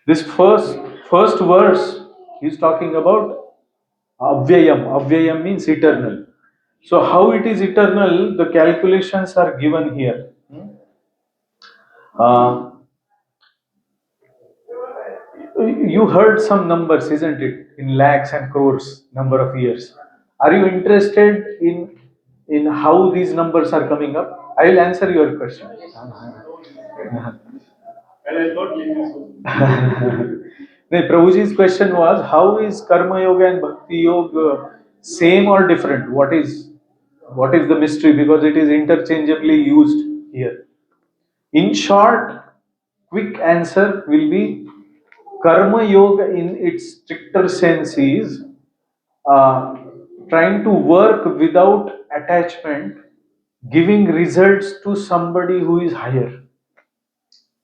This first verse is talking about Avyayam. Avyayam means eternal. So how it is eternal, the calculations are given here. Uh, you heard some numbers, isn't it? In lakhs and crores, number of years. Are you interested in how these numbers are coming up? I will answer your question. And I thought no, Prabhuji's question was, how is Karma Yoga and Bhakti Yoga same or different? What is the mystery? Because it is interchangeably used here. In short, quick answer will be Karma Yoga in its stricter sense is uh, trying to work without attachment, giving results to somebody who is higher.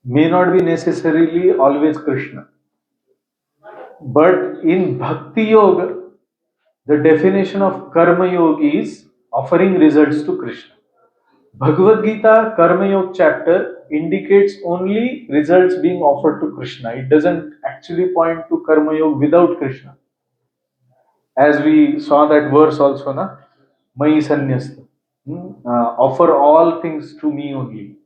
May not be necessarily always Krishna. But in Bhakti Yoga, the definition of Karma Yoga is offering results to Krishna. Bhagavad-Gita Karma Yoga chapter indicates only results being offered to Krishna. It doesn't actually point to Karma Yoga without Krishna. As we saw that verse also, na? Mai Sanyasta. Offer all things to me only.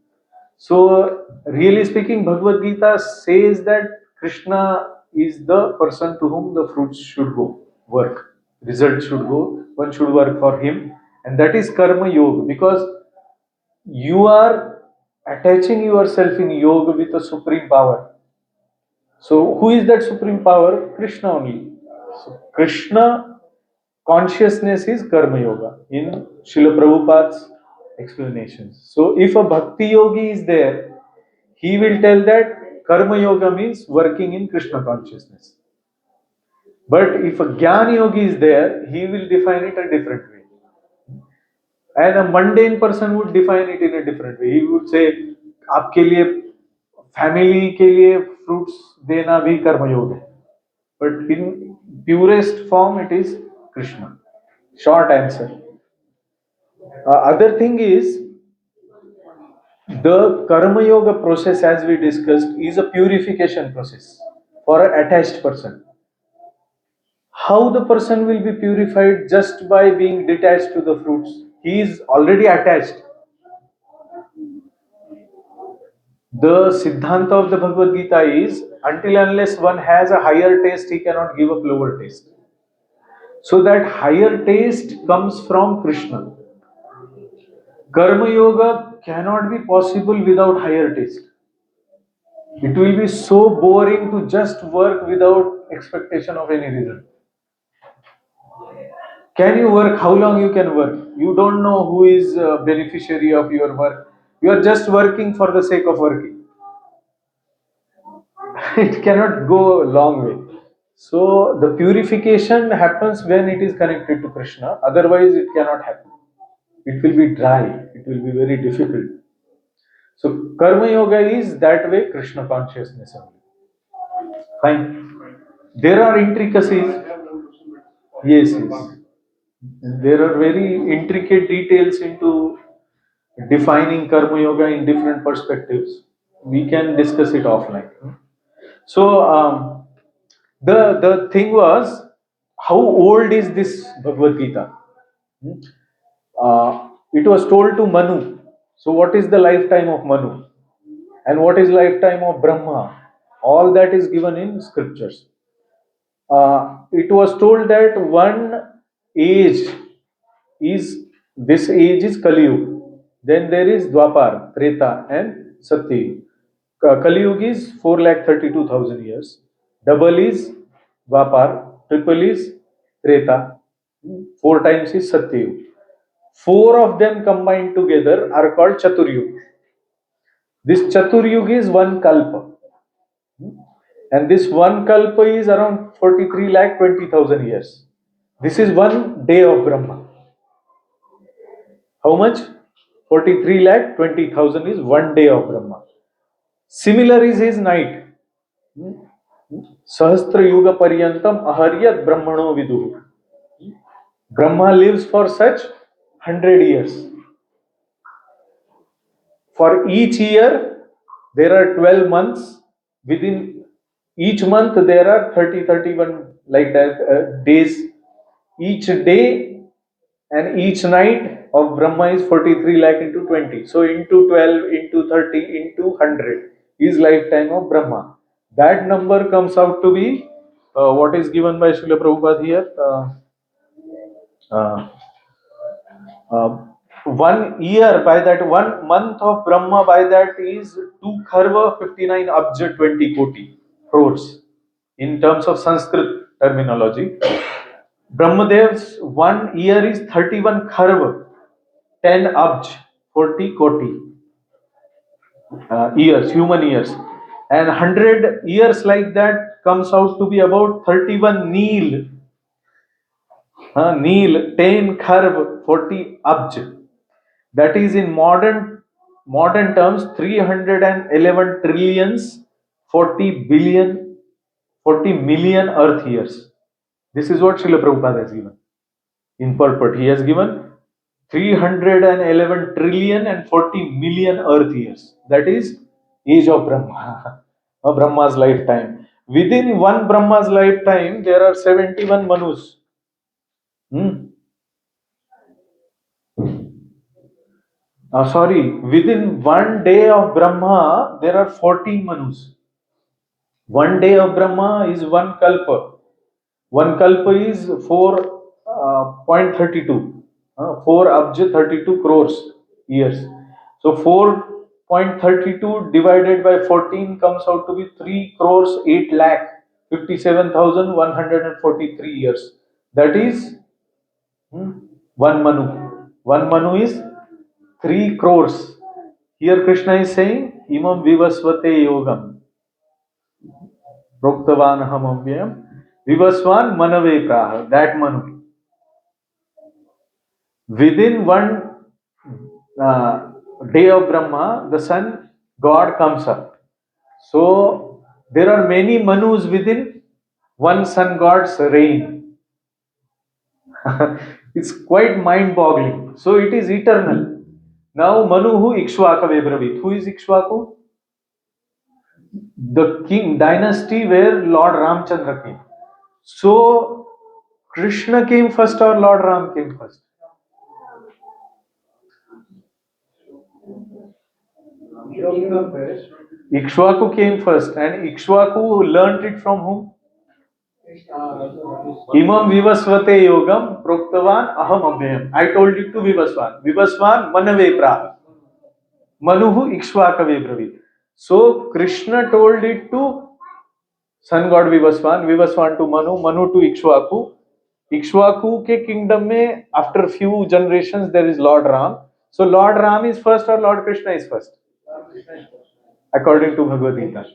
So, really speaking, Bhagavad Gita says that Krishna is the person to whom the fruits should go, work, results should go, one should work for him, and that is Karma Yoga, because you are attaching yourself in yoga with a supreme power. So, who is that supreme power? Krishna only. So, Krishna consciousness is Karma Yoga in Srila Prabhupada's explanations. So, if a Bhakti Yogi is there, he will tell that Karma Yoga means working in Krishna consciousness. But if a Jnana Yogi is there, he will define it a different way. And a mundane person would define it in a different way. He would say, आपके लिए family के लिए fruits देना भी कर्म योग है. But in purest form, it is Krishna. Short answer. Other thing is, the Karma Yoga process, as we discussed, is a purification process for an attached person. How the person will be purified? Just by being detached to the fruits. He is already attached. The Siddhanta of the Bhagavad Gita is, until unless one has a higher taste, he cannot give up lower taste. So that higher taste comes from Krishna. Karma Yoga cannot be possible without higher taste. It will be so boring to just work without expectation of any result. Can you work? How long you can work? You don't know who is a beneficiary of your work. You are just working for the sake of working. It cannot go a long way. So the purification happens when it is connected to Krishna. Otherwise, it cannot happen. It will be dry. It will be very difficult. So Karma Yoga is that way Krishna consciousness only. Fine. There are intricacies. Yes, yes. There are very intricate details into defining Karma Yoga in different perspectives. We can discuss it offline. So the thing was, how old is this Bhagavad Gita? It was told to Manu. So what is the lifetime of Manu? And what is lifetime of Brahma? All that is given in scriptures. It was told that one age is, this age is Kali Yuga. Then there is Dwapar, Treta and Satya. Kali Yuga is 4,32,000 years. Double is Dwapar, triple is Treta, four times is Satya. Four of them combined together are called Chaturyuga. This Chaturyuga is one Kalpa. And this one Kalpa is around 43,20,000 years. This is one day of Brahma. How much? 43,20,000 is one day of Brahma. Similar is his night. Sahastra Yuga Paryantam Aharyat Brahmano Vidu. Brahma lives for such 100 years. For each year, there are 12 months. Within Each month there are 30, 31 like that days. Each day and each night of Brahma is 43 lakh into 20. So into 12, into 30, into 100 is lifetime of Brahma. That number comes out to be what is given by Srila Prabhupada here. Uh, uh, 1 year by that 1 month of Brahma by that is 2 kharva 59 abja 20 koti crores in terms of Sanskrit terminology. Brahmadev's 1 year is 31 kharva 10 abj 40 koti years, human years, and 100 years like that comes out to be about 31 Neel. Neel 10 kharv 40 abj. That is in modern terms 311 trillions 40 billion 40 million earth years. This is what Srila Prabhupada has given in purport. He has given 311 trillion and 40 million earth years. That is age of Brahma, a Brahma's lifetime. Within one Brahma's lifetime, there are 71 Manus. Within 1 day of Brahma, there are 14 Manus. 1 day of Brahma is one kalpa. One kalpa is 4.32. 4 abja 32 crores years. So 4.32 divided by 14 comes out to be 3 crores 8 lakh 57,143 years. That is one Manu. One Manu is 3 crores. Here Krishna is saying, Imam Vivasvate Yogam. Proktavan Hamamvyam. Vivasvan Manave Praha. That Manu. Within one day of Brahma, the sun god comes up. So there are many Manus within one sun god's reign. It's quite mind-boggling. So it is eternal. Now Manuhu Ikshvaka Vebravit. Who is Ikshvaku? The king dynasty where Lord Ramchandra came. So Krishna came first or Lord Ram came first? Ikshvaku came first, and Ikshvaku learnt it from whom? Imam Vivasvate Yogam Proktavan Aham Abhyam. I told it to Vivasvan. Vivasvan Manave Praha. Manuhu Ikshvakave Bravit. So Krishna told it to sun god Vivasvan, Vivasvan to Manu, Manu to Ikshvaku. Ikshvaku ke kingdom mein after few generations there is Lord Ram. So Lord Ram is first or Lord Krishna is first? According to Bhagavad-Gita.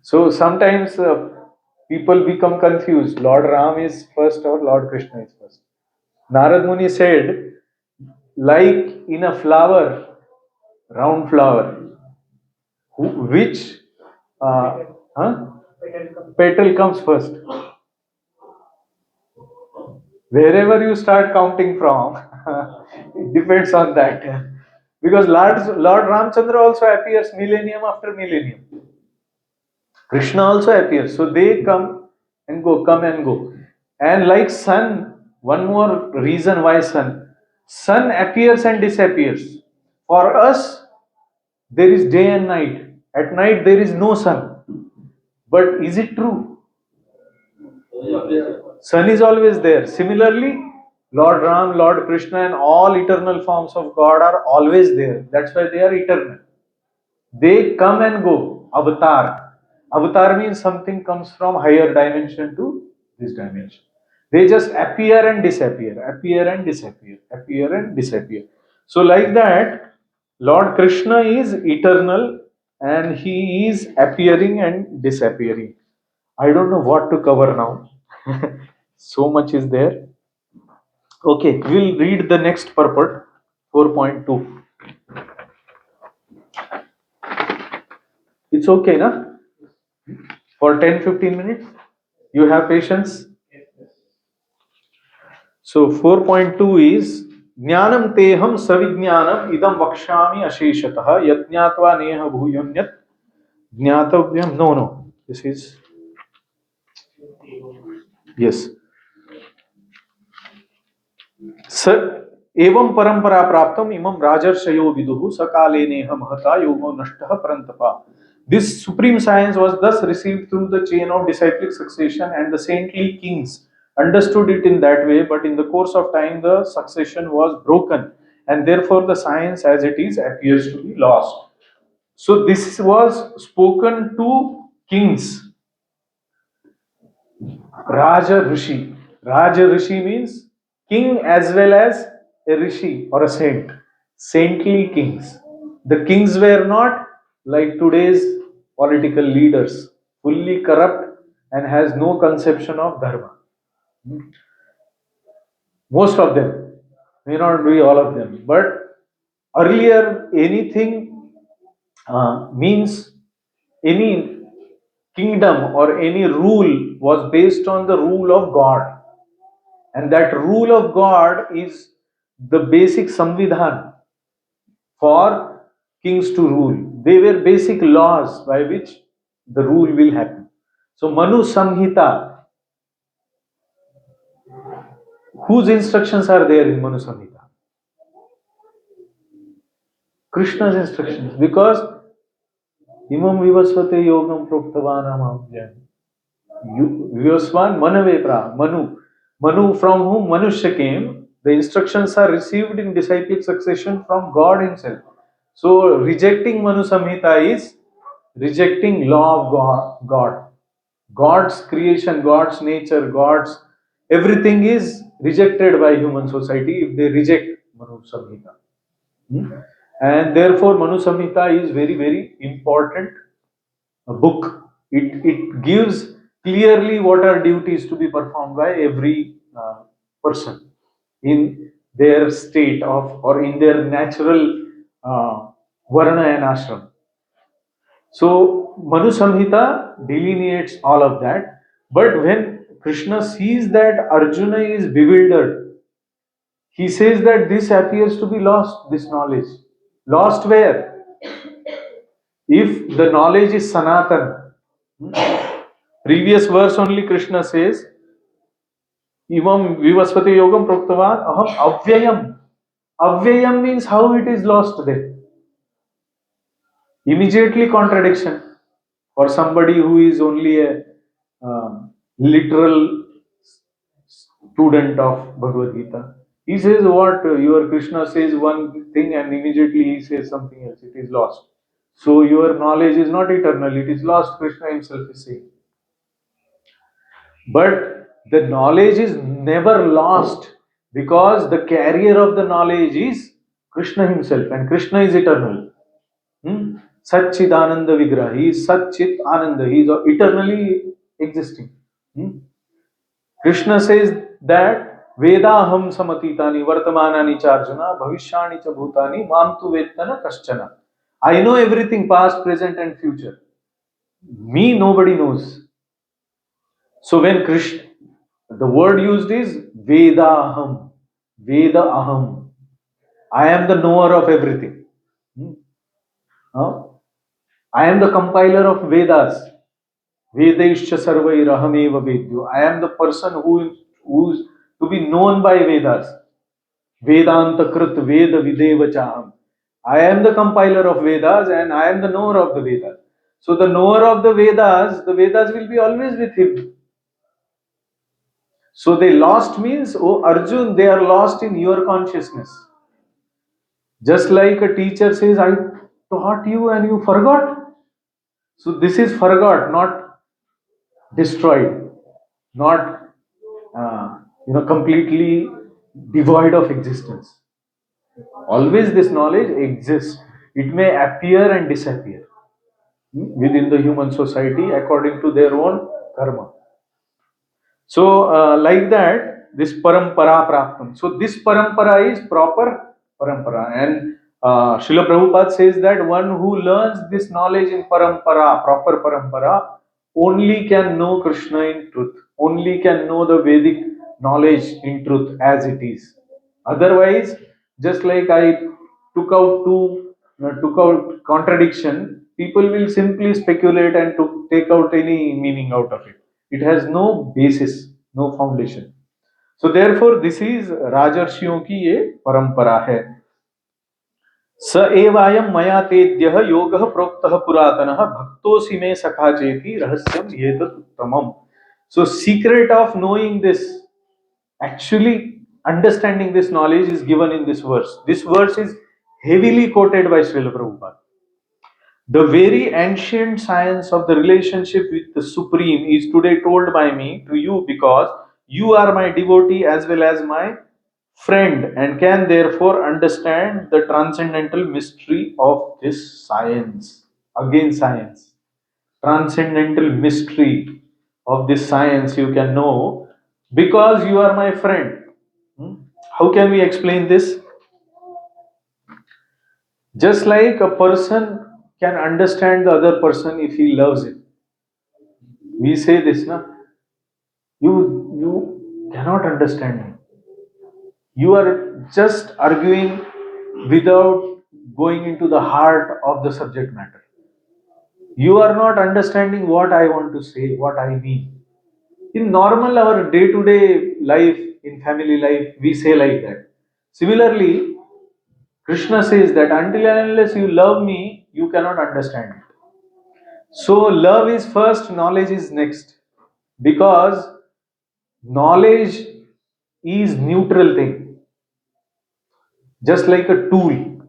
So sometimes people become confused. Lord Ram is first or Lord Krishna is first. Narad Muni said, like in a flower, round flower, which petal comes first? Wherever you start counting from, it depends on that. Because Lord Ramchandra also appears millennium after millennium. Krishna also appears. So they come and go, come and go. And like sun, one more reason why sun. Sun appears and disappears. For us, there is day and night. At night, there is no sun. But is it true? Sun is always there. Similarly, Lord Ram, Lord Krishna, and all eternal forms of God are always there. That's why they are eternal. They come and go. Avatar. Avatar means something comes from higher dimension to this dimension. They just appear and disappear, appear and disappear, appear and disappear. So like that, Lord Krishna is eternal and he is appearing and disappearing. I don't know what to cover now. So much is there. Okay, we'll read the next purport, 4.2. It's okay, na? For 10-15 minutes? You have patience? So 4.2 is ज्ञानम तेहम सविज्ञानम इदम वक्ष्यामि अशेषतः यज्ञात्वा नेह भूयोन्यत् ज्ञातव्यम. No, this is, yes. स एवं परंपरा प्राप्तम इमं राजर्षयो विदुः सकाले नेह महता योगो नष्टः परंतपा. This supreme science was thus received through the chain of disciplic succession, and the saintly kings understood it in that way, but in the course of time the succession was broken, and therefore the science as it is appears to be lost. So this was spoken to kings. Raja Rishi. Raja Rishi means king as well as a rishi or a saint. Saintly kings. The kings were not like today's political leaders, fully corrupt and has no conception of dharma. Most of them, may not be all of them, but earlier anything means any kingdom or any rule was based on the rule of God, and that rule of God is the basic samvidhan for kings to rule. They were basic laws by which the rule will happen. So Manu Samhita, whose instructions are there in Manu Samhita? Krishna's instructions, because imam vivasvate yogam proktavanam amjam. Vivasvan manave pra, Manu from whom Manushya came. The instructions are received in disciplic succession from God himself. So rejecting Manu Samhita is rejecting law of God. God's creation, God's nature, God's everything is rejected by human society if they reject Manu Samhita. And therefore Manu Samhita is very, very important book. It gives clearly what are duties to be performed by every person in their state of or in their natural varna and ashram. So Manu Samhita delineates all of that. But when Krishna sees that Arjuna is bewildered, he says that this appears to be lost, this knowledge. Lost where? If the knowledge is Sanatan. Previous verse only Krishna says, Imam Vivasvati Yogam Proktavan Aham Avyayam. Avyayam means how it is lost there. Immediately contradiction for somebody who is only a literal student of Bhagavad-Gita. He says what your Krishna says one thing and immediately he says something else. It is lost. So your knowledge is not eternal. It is lost. Krishna himself is saying. But the knowledge is never lost because the carrier of the knowledge is Krishna himself, and Krishna is eternal. Satchit Ananda Vigraha. He is Satchit Ananda. He is eternally existing. Krishna says that Vedaham samatitani vartamanani charjuna bhavishyani cha bhutani mam tu vettana kaschana. I know everything past, present and future. Me nobody knows. So when Krishna, the word used is Vedaham, Veda Aham. I am the knower of everything. I am the compiler of Vedas. Vedaishcha sarvair ahameva vedyo. I am the person who is to be known by Vedas. Vedanta krit veda videva chaham. I am the compiler of Vedas and I am the knower of the Vedas. So the knower of the Vedas will be always with him. So they lost means, oh Arjun, they are lost in your consciousness. Just like a teacher says, I taught you and you forgot. So this is forgot, not destroyed, not completely devoid of existence. Always this knowledge exists. It may appear and disappear within the human society according to their own karma. So like that, this parampara praptam. So this parampara is proper parampara, and Srila Prabhupada says that one who learns this knowledge in parampara, proper parampara, only can know Krishna in truth, only can know the Vedic knowledge in truth as it is. Otherwise, just like I took out contradiction, people will simply speculate and to take out any meaning out of it. It has no basis, no foundation. So therefore, this is राजर्षियों की ये परंपरा है. स एवायम मया तेद्यः योगः प्रोक्तः पुरातनः भक्तोऽसि मे सखा चेति रहस्यम एतत् उत्तमम्. So secret of knowing this, actually understanding this knowledge, is given in this verse. This verse is heavily quoted by Srila Prabhupada. The very ancient science of the relationship with the Supreme is today told by me to you because you are my devotee as well as my friend and can therefore understand the transcendental mystery of this science. Again, science. Transcendental mystery of this science you can know because you are my friend. How can we explain this? Just like a person can understand the other person if he loves it. We say this, na? You cannot understand me. You are just arguing without going into the heart of the subject matter. You are not understanding what I want to say, what I mean. In normal, our day-to-day life, in family life, we say like that. Similarly, Krishna says that until and unless you love me, you cannot understand it. So love is first, knowledge is next. Because knowledge is neutral thing, just like a tool.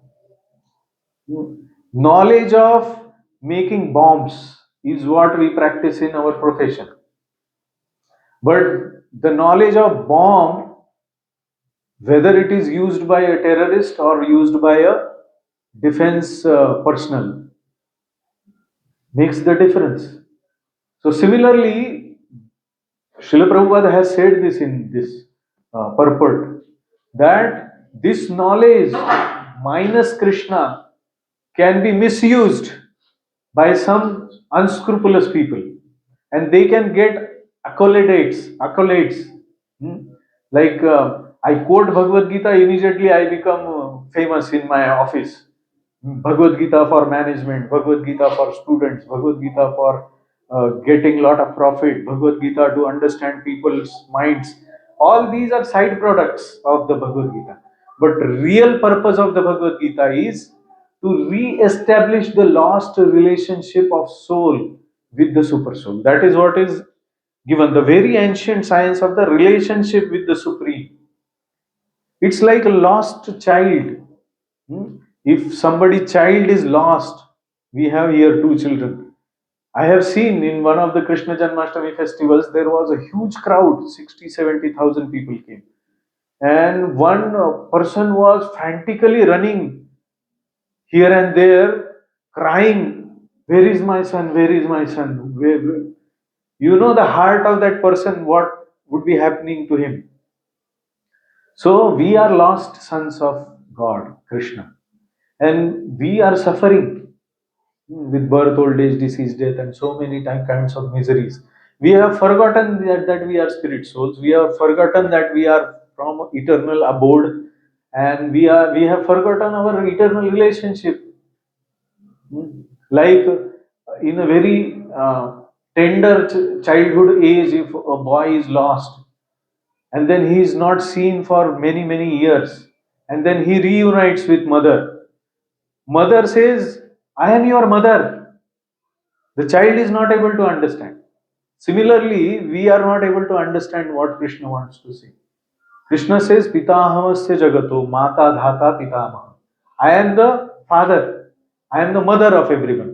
Knowledge of making bombs is what we practice in our profession. But the knowledge of bomb, whether it is used by a terrorist or used by a defense personnel, makes the difference. So similarly, Srila Prabhupada has said this in this purport, that this knowledge minus Krishna can be misused by some unscrupulous people and they can get accolades. Hmm? Like I quote Bhagavad Gita, immediately I become famous in my office. Bhagavad Gita for management, Bhagavad Gita for students, Bhagavad Gita for getting lot of profit, Bhagavad Gita to understand people's minds. All these are side products of the Bhagavad Gita. But real purpose of the Bhagavad Gita is to re-establish the lost relationship of soul with the super soul. That is what is given. The very ancient science of the relationship with the Supreme. It's like a lost child. If somebody child is lost, we have here two children. I have seen in one of the Krishna Janmashtami festivals, there was a huge crowd, 60-70,000 people came. And one person was frantically running here and there, crying, "Where is my son? Where is my son?" You know the heart of that person, what would be happening to him. So we are lost sons of God, Krishna. And we are suffering with birth, old age, disease, death, and so many kinds of miseries. We have forgotten that we are spirit souls. We have forgotten that we are from eternal abode, and we have forgotten our eternal relationship. Like in a very tender childhood age, if a boy is lost, and then he is not seen for many years, and then he reunites with mother. Mother says, "I am your mother." The child is not able to understand. Similarly, we are not able to understand what Krishna wants to say. Krishna says, "Pitahamasya jagato mata dhata pitamaha." I am the father. I am the mother of everyone.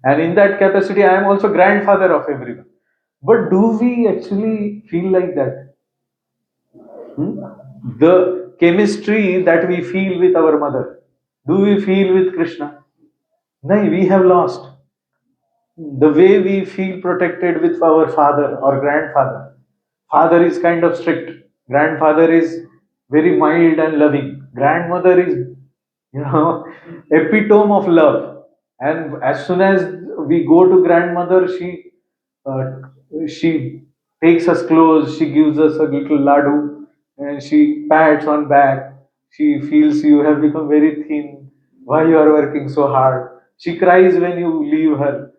And in that capacity, I am also grandfather of everyone. But do we actually feel like that? The chemistry that we feel with our mother, do we feel with Krishna? No, we have lost. The way we feel protected with our father or grandfather. Father is kind of strict. Grandfather is very mild and loving. Grandmother is, epitome of love. And as soon as we go to grandmother, she takes us close. She gives us a little ladu, and she pats on back. She feels you have become very thin. Why you are working so hard? She cries when you leave her.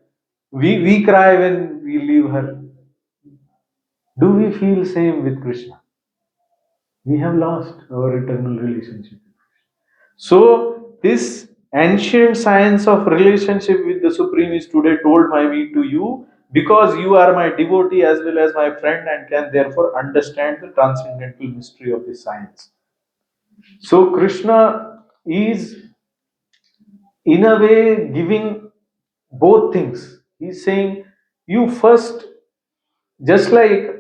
We cry when we leave her. Do we feel same with Krishna? We have lost our eternal relationship. So this ancient science of relationship with the Supreme is today told by me to you because you are my devotee as well as my friend and can therefore understand the transcendental mystery of this science. So Krishna is in a way giving both things. He's saying you first, just like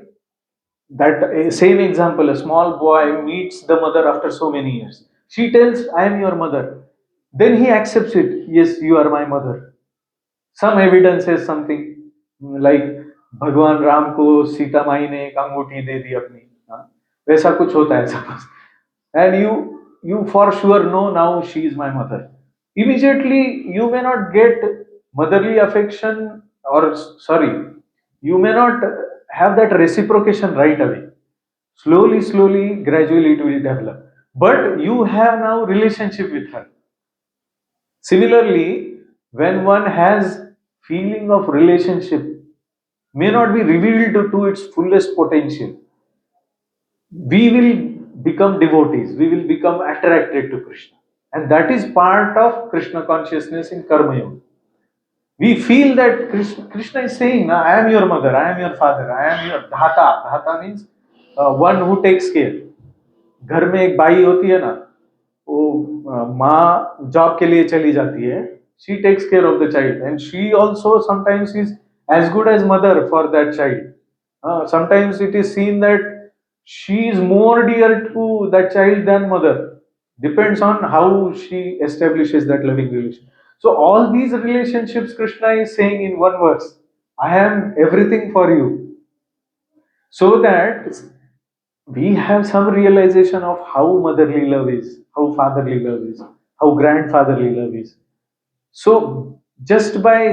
that same example, a small boy meets the mother after so many years. She tells, I am your mother. Then he accepts it. Yes, you are my mother. Some evidence says something like भगवान राम को सीता माई ने एक अंगूठी दे दी अपनी, हाँ? वैसा कुछ होता है suppose, and you for sure know now she is my mother. Immediately you may not get motherly affection, or sorry, you may not have that reciprocation right away. Slowly, gradually it will develop. But you have now relationship with her. Similarly, when one has feeling of relationship may not be revealed to its fullest potential, we will become devotees, we will become attracted to Krishna. And that is part of Krishna consciousness in Karma Yoga. We feel that Krishna is saying, I am your mother, I am your father, I am your dhata. Dhata means one who takes care. घर में एक by होती है ना, वो माँ job के लिए चली जाती है. She takes care of the child and she also sometimes is as good as mother for that child. Sometimes it is seen that she is more dear to that child than mother. Depends on how she establishes that loving relation. So all these relationships Krishna is saying in one verse, I am everything for you. So that we have some realization of how motherly love is, how fatherly love is, how grandfatherly love is. So, just by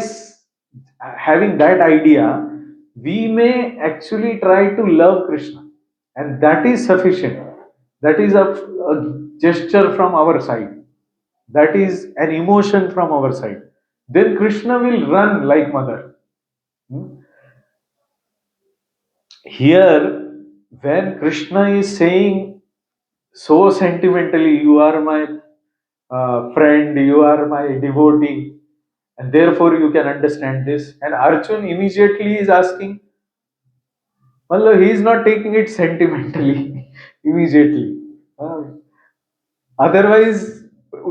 having that idea, we may actually try to love Krishna, and that is sufficient. That is a gesture from our side, that is an emotion from our side. Then Krishna will run like mother. Hmm? Here, when Krishna is saying so sentimentally, you are my friend, you are my devotee, and therefore you can understand this. And Arjun immediately is asking, well, he is not taking it sentimentally immediately. Otherwise,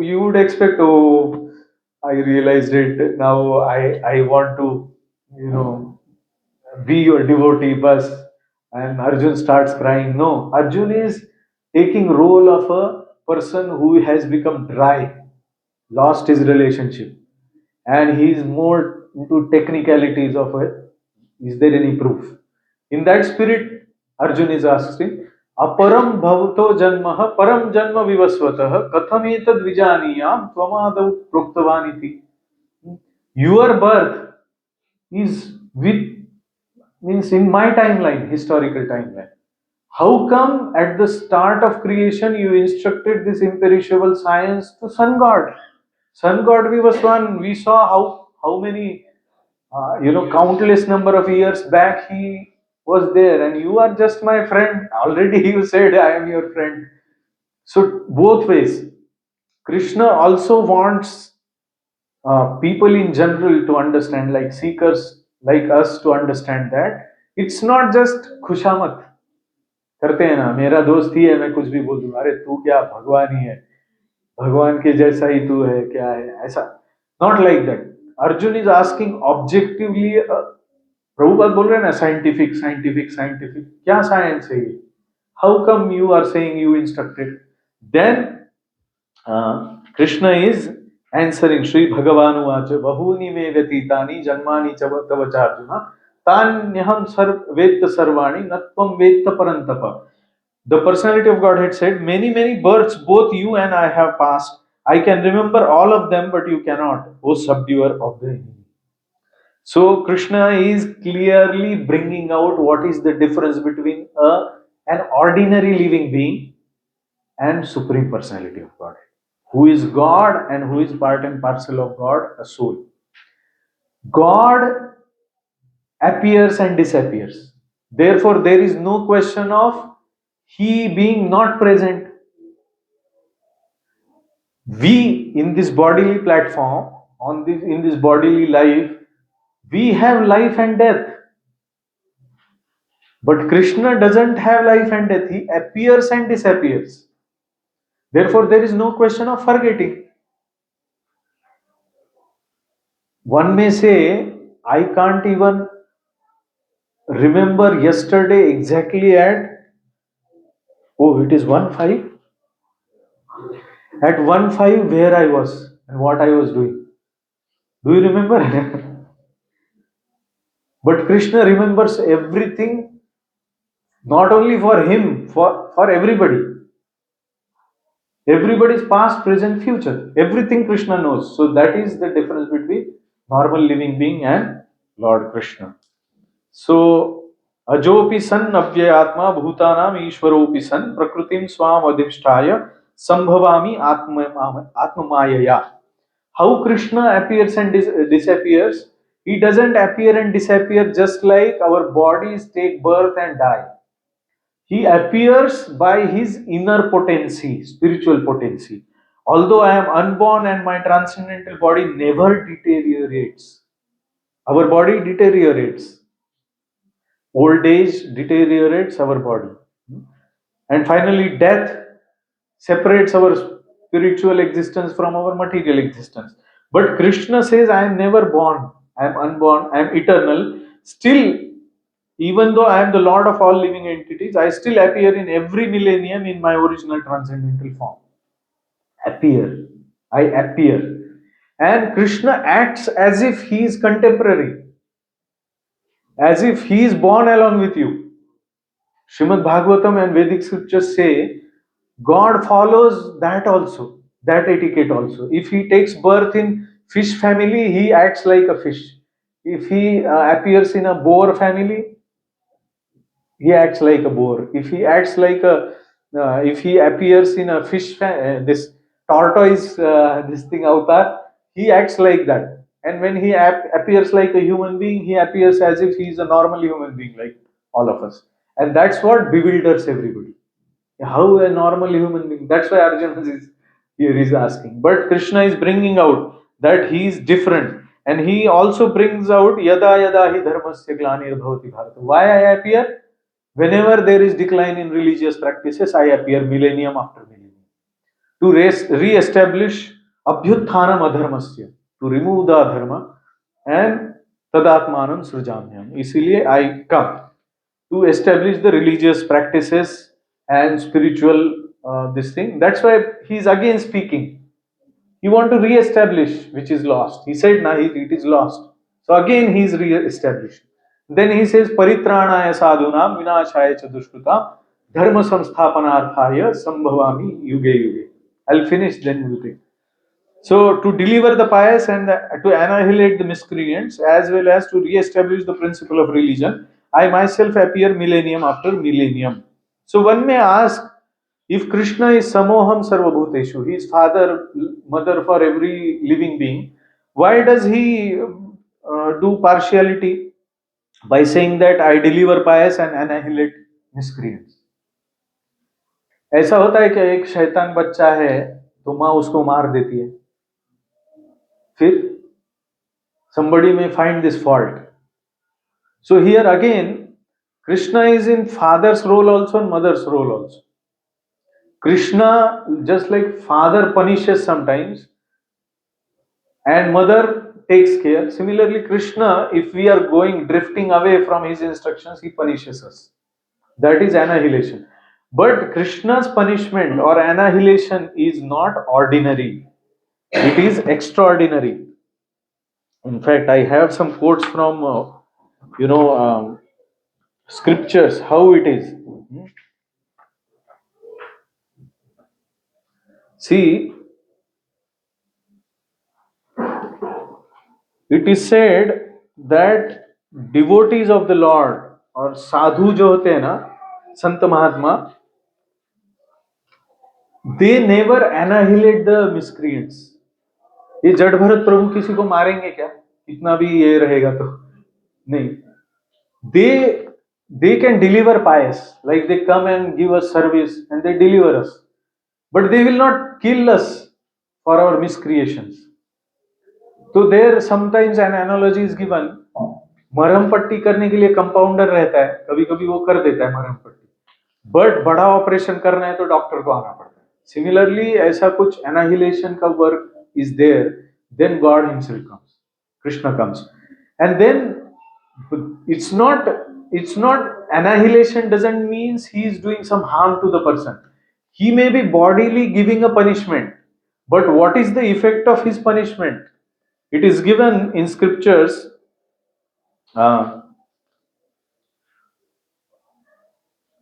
you would expect, oh, I realized it. Now I want to, you know, be your devotee, bus. And Arjun starts crying. No, Arjun is taking role of a person who has become dry, lost his relationship, and he is more into technicalities of it. Is there any proof? In that spirit, Arjun is asking, Aparam bhavato janmah param janma vivasvatah katham etad vijaniyam tvamadav proktavaniti. Your birth is with, means in my timeline, historical timeline. How come at the start of creation you instructed this imperishable science to sun god? Sun god Vivaswan, we saw how many countless number of years back he was there, and you are just my friend. Already you said I am your friend. So both ways, Krishna also wants people in general to understand, like seekers like us to understand that it's not just खुशामत करते हैं ना, मेरा दोस्त ही है मैं कुछ भी बोल दूंगा, अरे तू क्या भगवान ही है, भगवान के जैसा ही तू है क्या है, ऐसा. Not like that. Arjun is asking objectively. Prabhupada बोल रहे हैं ना साइंटिफिक साइंटिफिक साइंटिफिक, क्या साइंस है ये? How come you are saying you instructed? Then Krishna is answering. Sri Bhagavan uvacha bahuni me vyatitani janmani tava charjuna tanyaham vetta sarvani natvam vetta parantapa. The personality of Godhead said, many births both you and I have passed. I can remember all of them, but you cannot, O subduer of the enemy. So Krishna is clearly bringing out what is the difference between a an ordinary living being, and Supreme Personality of God, who is God and who is part and parcel of God, a soul. God appears and disappears. Therefore, there is no question of He being not present. We, in this bodily platform, in this bodily life, we have life and death. But Krishna doesn't have life and death. He appears and disappears. Therefore, there is no question of forgetting. One may say, I can't even remember yesterday exactly at, oh, it is 1:05. At 1:05 where I was and what I was doing. Do you remember? But Krishna remembers everything, not only for him, for everybody. Everybody's past, present, future. Everything Krishna knows. So that is the difference between normal living being and Lord Krishna. So Ajopi san avyayatma bhutanam ishwaropi san prakritim swam adhishthaya sambhavami atmamayaya. How Krishna appears and disappears? He doesn't appear and disappear just like our bodies take birth and die. He appears by his inner potency, spiritual potency. Although I am unborn and my transcendental body never deteriorates, our body deteriorates. Old age deteriorates our body. And finally, death separates our spiritual existence from our material existence. But Krishna says, I am never born, I am unborn, I am eternal. Still, even though I am the Lord of all living entities, I still appear in every millennium in my original transcendental form. Appear. I appear. And Krishna acts as if he is contemporary, as if he is born along with you. Srimad Bhagavatam and Vedic scriptures say God follows that also, that etiquette also. If he takes birth in fish family, he acts like a fish. If he appears in a boar family, he acts like a boar. If he acts like if he appears in a this tortoise, this thing avatar, he acts like that. And when he appears like a human being, he appears as if he is a normal human being like all of us. And that's what bewilders everybody. How a normal human being? That's why Arjuna is here is asking. But Krishna is bringing out that he is different. And he also brings out yada yada hi dharmasya glanir bhavati bharata. Why I appear? Whenever there is decline in religious practices, I appear millennium after millennium. To re-establish abhyutthanam adharmasya, to remove the adharma, and tadatmanam srujamyam. इसीलिए I come to establish the religious practices and spiritual this thing. That's why he is again speaking. He want to re-establish which is lost. He said, "Na, it is lost." So again he is re-established. Then he says, "Paritranaya sadhunam vinashaya cha dushkrutam dharma samsthapanarthaya sambhavami yuge yuge." I'll finish, then we'll take. So to deliver the pious and to annihilate the miscreants, as well as to re-establish the principle of religion, I myself appear millennium after millennium. So one may ask, if Krishna is Samoham Sarvabhuteshu, he is father, mother for every living being, why does he do partiality by saying that I deliver pious and annihilate miscreants? ऐसा होता है कि एक शैतान बच्चा है तो माँ उसको मार देती है, फिर somebody may find this fault. So here again, Krishna is in father's role also and mother's role also. Krishna, just like father punishes sometimes and mother takes care, similarly Krishna, if we are going drifting away from his instructions, he punishes us. That is annihilation. But Krishna's punishment or annihilation is not ordinary. It is extraordinary. In fact, I have some quotes from, scriptures, how it is. See, it is said that devotees of the Lord or sadhu जो होते हैं ना, Sant Mahatma, they never annihilate the miscreants. ये जड़ भरत प्रभु किसी को मारेंगे क्या? इतना भी ये रहेगा तो नहीं. They can deliver pious, like they come and give us service and they deliver us, but they will not kill us for our miscreations. So there sometimes an analogy is given. मरहम पट्टी करने के लिए compounder रहता है, कभी कभी वो कर देता है मरहम पट्टी, बट बड़ा ऑपरेशन करना है तो डॉक्टर को आना पड़ता है. सिमिलरली ऐसा कुछ एनाहिलेशन का work is there, then God himself comes, Krishna comes, and then it's not annihilation doesn't means he is doing some harm to the person. He may be bodily giving a punishment, but what is the effect of his punishment? It is given in scriptures.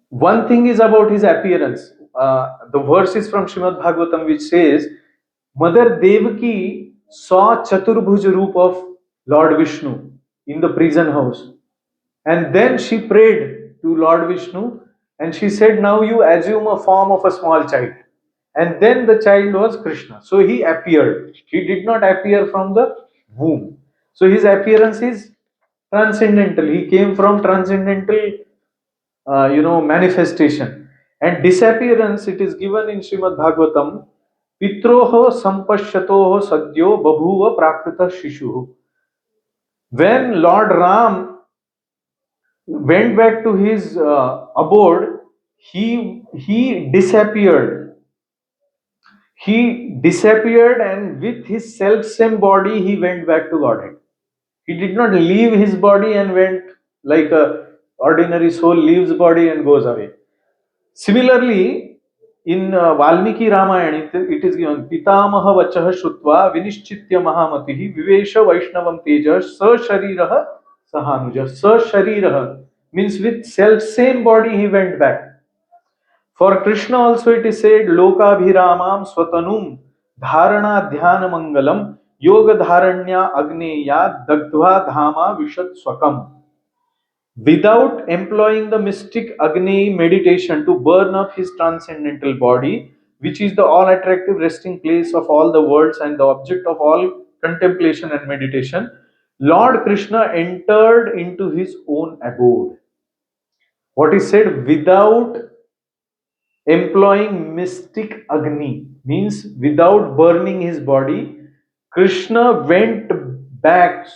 One thing is about his appearance. The verse is from Srimad Bhagavatam, which says Mother Devaki saw Chaturbhuj roop of Lord Vishnu in the prison house, and then she prayed to Lord Vishnu and she said, now you assume a form of a small child, and then the child was Krishna. So he appeared. He did not appear from the womb. So his appearance is transcendental. He came from transcendental manifestation. And disappearance, it is given in Srimad Bhagavatam, Pitroho sampashatoho sadyo babhuva prakrita shishuhu. When Lord Ram went back to his abode, he disappeared. He disappeared, and with his self-same body, he went back to Godhead. He did not leave his body and went like a ordinary soul leaves body and goes away. Similarly, in Valmiki Ramayana, it is given Pitamaha Vachah Shrutva Vinishchitya Mahamatihi Vivesha Vaishnavam Teja Sa Shariraha Sahanuja. Sa Shariraha means with self-same body he went back. For Krishna also it is said Lokabhiramam Swatanum Dharana Dhyana Mangalam Yoga Dharanya Agneya Dagdva Dhama Vishat Swakam. Without employing the mystic Agni meditation to burn up his transcendental body, which is the all attractive resting place of all the worlds and the object of all contemplation and meditation, Lord Krishna entered into his own abode. What is said, without employing mystic Agni, means without burning his body, Krishna went back,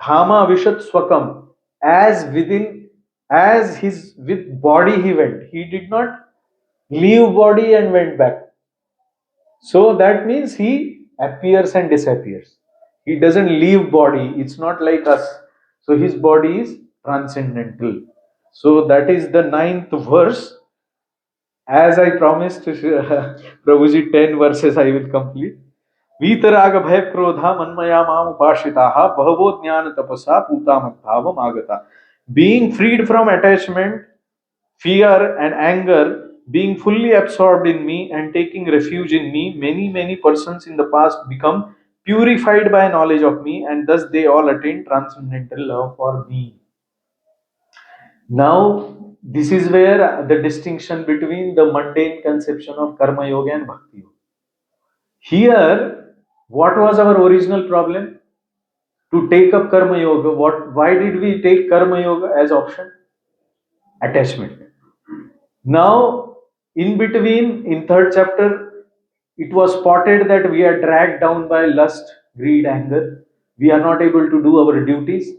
Dhama Vishat Swakam, as his with body he went. He did not leave body and went back. So that means he appears and disappears. He doesn't leave body. It's not like us. So his body is transcendental. So that is the 9th verse. As I promised, Prabhuji, 10 verses I will complete. वीतराग भय क्रोधा मन्मया माम उपाश्रिताः बहवो ज्ञान तपसा पूता मद्भावम आगता. Being freed from attachment, fear and anger, being fully absorbed in me and taking refuge in me, many persons in the past become purified by knowledge of me, and thus they all attain transcendental love for me. Now, this is where the distinction between the mundane conception of Karma Yoga and Bhakti Yoga. Here, what was our original problem? To take up Karma Yoga. Why did we take Karma Yoga as option? Attachment. Now, in between, in 3rd chapter, it was spotted that we are dragged down by lust, greed, anger. We are not able to do our duties.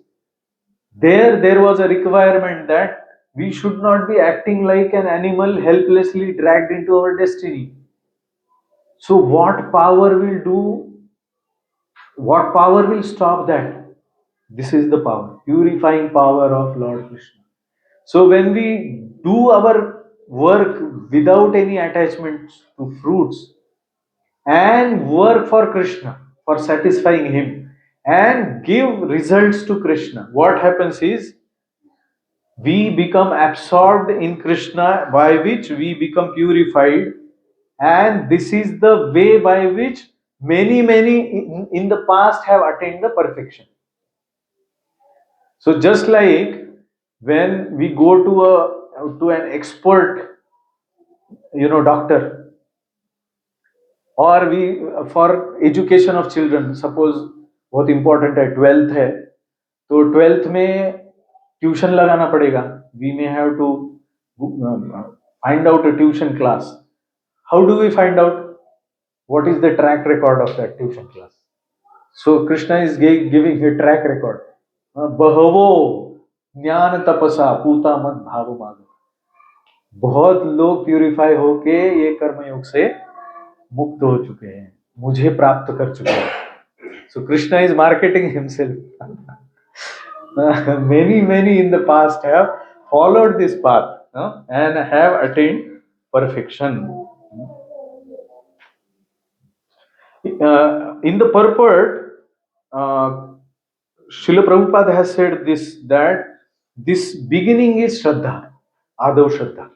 There was a requirement that we should not be acting like an animal helplessly dragged into our destiny. So what power will do? What power will stop that? This is the power, purifying power of Lord Krishna. So when we do our work without any attachments to fruits and work for Krishna, for satisfying him, and give results to Krishna, what happens is we become absorbed in Krishna, by which we become purified, and this is the way by which many in the past have attained the perfection. So just like when we go to to an expert, doctor, और we for education of children, suppose बहुत important है, 12th है, तो 12th में tuition लगाना पड़ेगा. We may have to find out a tuition class. How do we find out what is the track record of that tuition class? So Krishna is giving a track record. बहवो ज्ञान तपसा पूता मत भाव माग. बहुत लोग प्यूरिफाई होके ये कर्मयोग से मुक्त हो चुके हैं, मुझे प्राप्त कर चुके हैं. So Krishna is marketing himself. Many in the past have followed this path and have attained perfection. In the purport, Srila Prabhupada has said this, that this beginning is Shraddha, Adav Shraddha.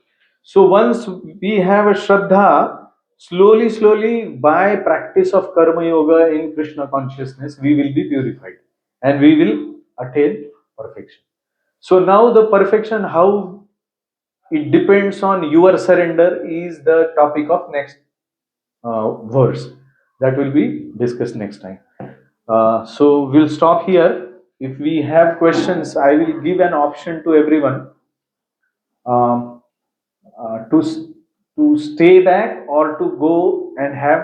So once we have a Shraddha, slowly by practice of Karma Yoga in Krishna consciousness, we will be purified and we will attain perfection. So now the perfection, how it depends on your surrender, is the topic of next verse. That will be discussed next time. So we'll stop here. If we have questions, I will give an option to everyone to stay back or to go and have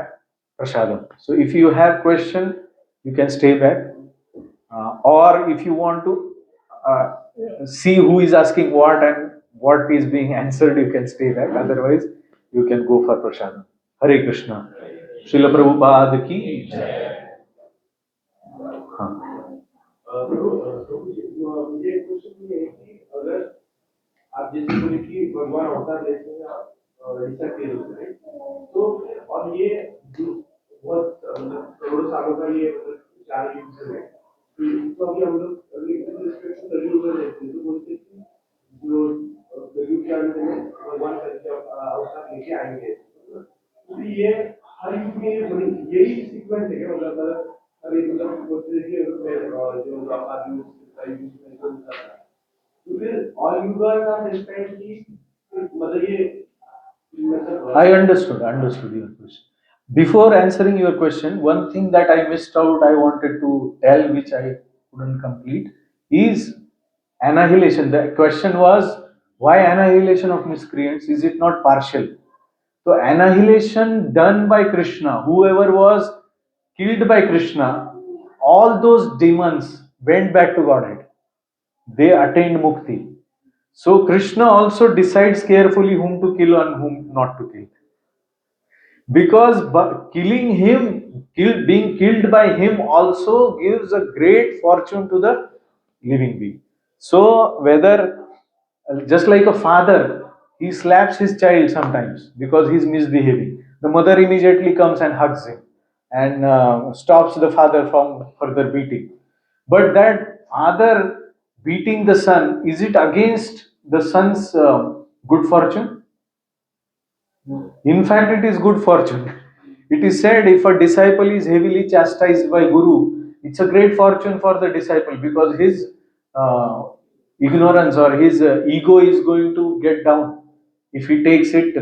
prasadam. So if you have question, you can stay back, or if you want to see who is asking what and what is being answered, you can stay back. Otherwise, you can go for prasadam. Hare Krishna. Srila Prabhupada की जय. हाँ, मुझे एक question ये है कि अगर आप जैसे बोले कि भगवान अवतार लेते हैं ईसा के रूप में, तो और ये बहुत करोड़ों सालों का ये 4 युग से है, तो अभी हम लोग अभी रिस्ट्रिक्शन कलयुग में रहते हैं, तो बोलते हैं कि जो कलयुग के अंत में भगवान अवतार लेके आएंगे. तो ये हर युग में यही सीक्वेंस है क्या? मतलब अरे मतलब बोलते हैं कि जो द्वापर युग में जो था, तो फिर ऑल युग का डिस्पेंड की मतलब ये मतलब. I understood your question. Before answering your question, one thing that I missed out, I wanted to tell, which I couldn't complete, is annihilation. The question was, why annihilation of miscreants? Is it not partial? So annihilation done by Krishna, whoever was killed by Krishna, all those demons went back to Godhead. They attained mukti. So Krishna also decides carefully whom to kill and whom not to kill. Because killing him, being killed by him also gives a great fortune to the living being. So whether, just like a father, he slaps his child sometimes because he's misbehaving. The mother immediately comes and hugs him and stops the father from further beating. But that father beating the son, is it against the son's good fortune? In fact, it is good fortune. It is said, if a disciple is heavily chastised by Guru, it's a great fortune for the disciple, because his ignorance or his ego is going to get down if he takes it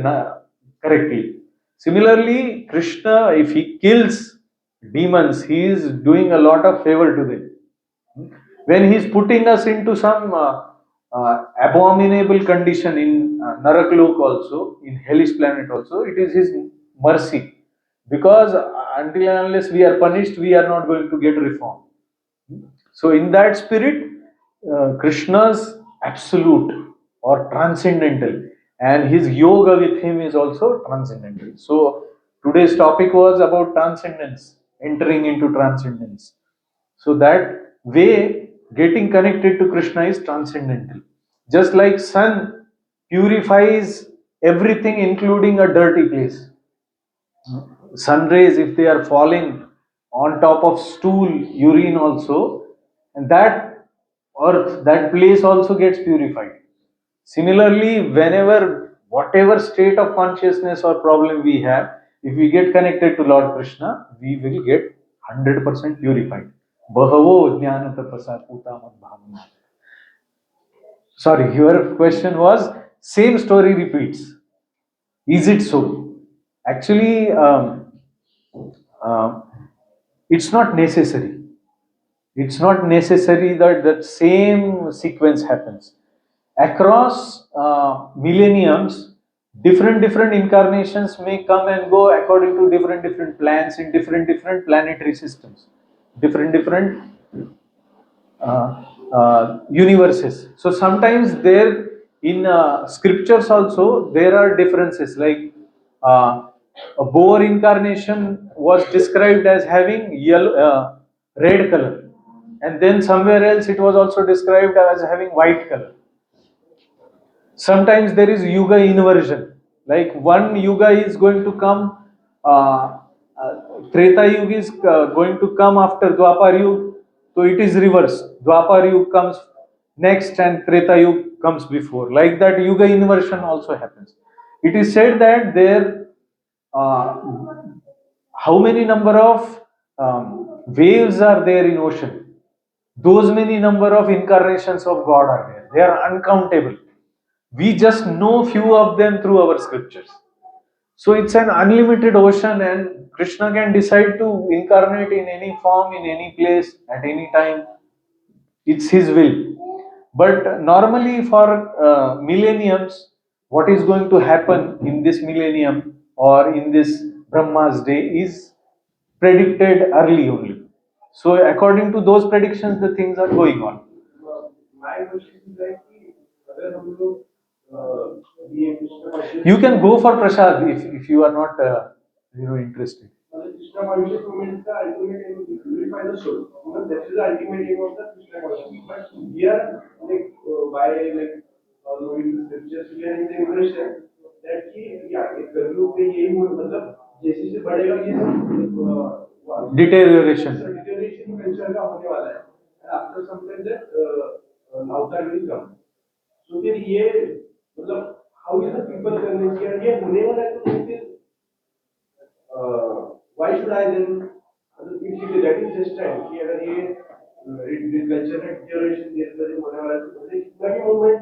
correctly. Similarly, Krishna, if he kills demons, he is doing a lot of favor to them. When he is putting us into some abominable condition in Naraklok also, in hellish planet also, it is his mercy. Because until and unless we are punished, we are not going to get reform. So in that spirit, Krishna's absolute or transcendental, and his yoga with him is also transcendental. So today's topic was about transcendence, entering into transcendence. So that way, getting connected to Krishna is transcendental. Just like sun purifies everything, including a dirty place. Sun rays, if they are falling on top of stool, urine also, and that earth, that place also gets purified. Similarly, whenever, whatever state of consciousness or problem we have, if we get connected to Lord Krishna, we will get 100% purified. Bahavo jnana tapasa puta mad bhavana. Sorry, your question was same story repeats. Is it so? Actually, uh, it's not necessary. It's not necessary that that same sequence happens. Across millenniums, different incarnations may come and go according to different plans in different planetary systems, different universes. So sometimes there in scriptures also there are differences. Like a boar incarnation was described as having red color, and then somewhere else it was also described as having white color. Sometimes there is yuga inversion, like one yuga is going to come, uh, uh, Treta Yuga is going to come after Dwapar Yuga, so it is reverse. Dwapar Yuga comes next and Treta Yuga comes before. Like that, yuga inversion also happens. It is said that there, uh, how many number of waves are there in ocean? Those many number of incarnations of God are there. They are uncountable. We just know few of them through our scriptures. So it's an unlimited ocean, and Krishna can decide to incarnate in any form, in any place, at any time. It's his will. But normally, for millenniums, what is going to happen in this millennium or in this Brahma's day is predicted early only. So, according to those predictions, the things are going on. My question is like कि अगर हम लोग ये Krishna conscious You can go for prasad if you are not interested. Krishna conscious movement का ultimate aim is to purify the soul. You know, that is the ultimate aim of the Krishna consciousness. But here, like by like knowing the scriptures, we are in the impression that कि yeah, एक कलयुग में यही मतलब जैसे जैसे बढ़ेगा ये सब Deterioration. deterioration culture का होने वाला है. And after some time that अवतार will come. So फिर ये मतलब how is the people convinced कि यार ये होने वाला है तो फिर why should I then if that is just time कि अगर ये culture है deterioration धीरे धीरे होने वाला है तो फिर कितना भी movement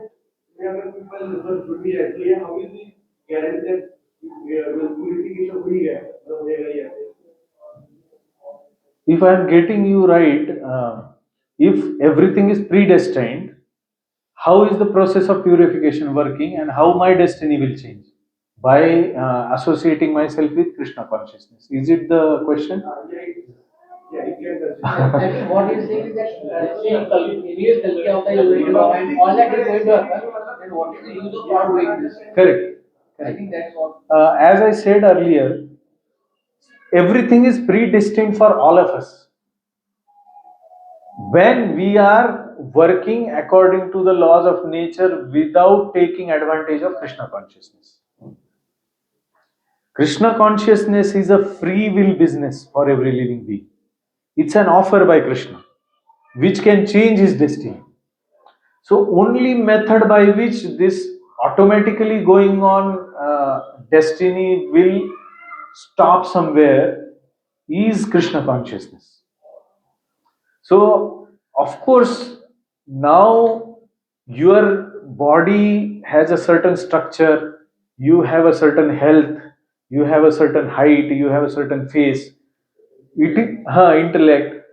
में अगर people अगर जुड़ भी जाए तो ये how is the guarantee that purification हो ही गया मतलब होएगा ही ऐसे. If I am getting you right, if everything is predestined, how is the process of purification working and how my destiny will change? By associating myself with Krishna consciousness. Is it the question? Yeah, it can I think what he's saying is that say previous Kalki Avatar is going to come and all that is going to happen, then what is the use of our doing this? Correct. I think that's what. As I said earlier, everything is predestined for all of us. When we are working according to the laws of nature without taking advantage of Krishna consciousness. Krishna consciousness is a free will business for every living being. It's an offer by Krishna, which can change his destiny. So, only method by which this automatically going on destiny will stop somewhere is Krishna consciousness. So, of course, now your body has a certain structure, you have a certain health, you have a certain height, you have a certain face, intellect.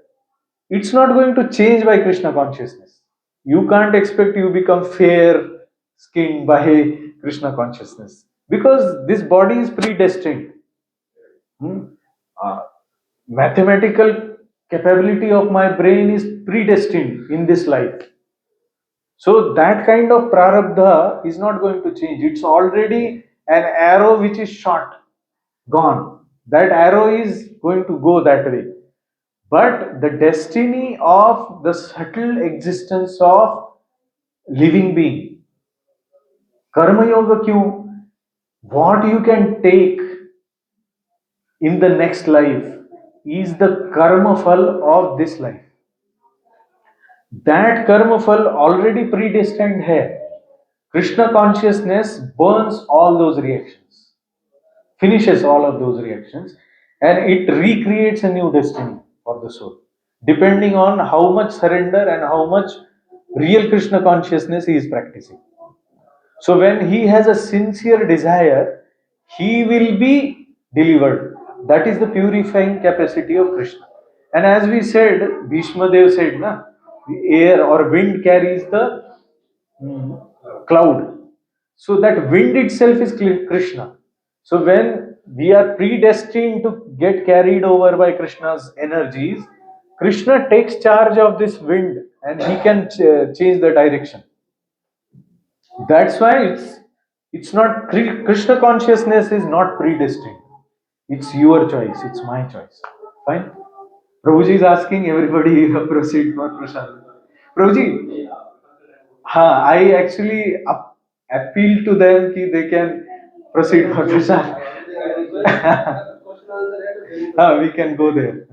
It's not going to change by Krishna consciousness. You can't expect you become fair skinned by Krishna consciousness because this body is predestined. Hmm? Uh, Mathematical capability of my brain is predestined in this life. So that kind of prarabdha is not going to change. It's already an arrow which is shot, gone. That arrow is going to go that way. But the destiny of the subtle existence of living being, Karma Yoga kyun? What you can take in the next life is the karma phal of this life. That karma phal already predestined hai. Krishna consciousness burns all those reactions, finishes all of those reactions, and it recreates a new destiny for the soul, depending on how much surrender and how much real Krishna consciousness he is practicing. So when he has a sincere desire, he will be delivered. That is the purifying capacity of Krishna. And as we said, Bhishma Dev said, na, the air or wind carries the cloud. So that wind itself is Krishna. So when we are predestined to get carried over by Krishna's energies, Krishna takes charge of this wind and he can change the direction. That's why it's not Krishna consciousness is not predestined. It's your choice. It's my choice. Fine. Prabhuji is asking everybody proceed for Prashad. Prabhuji, I actually appeal to them कि they can proceed for Prashad. We can go there.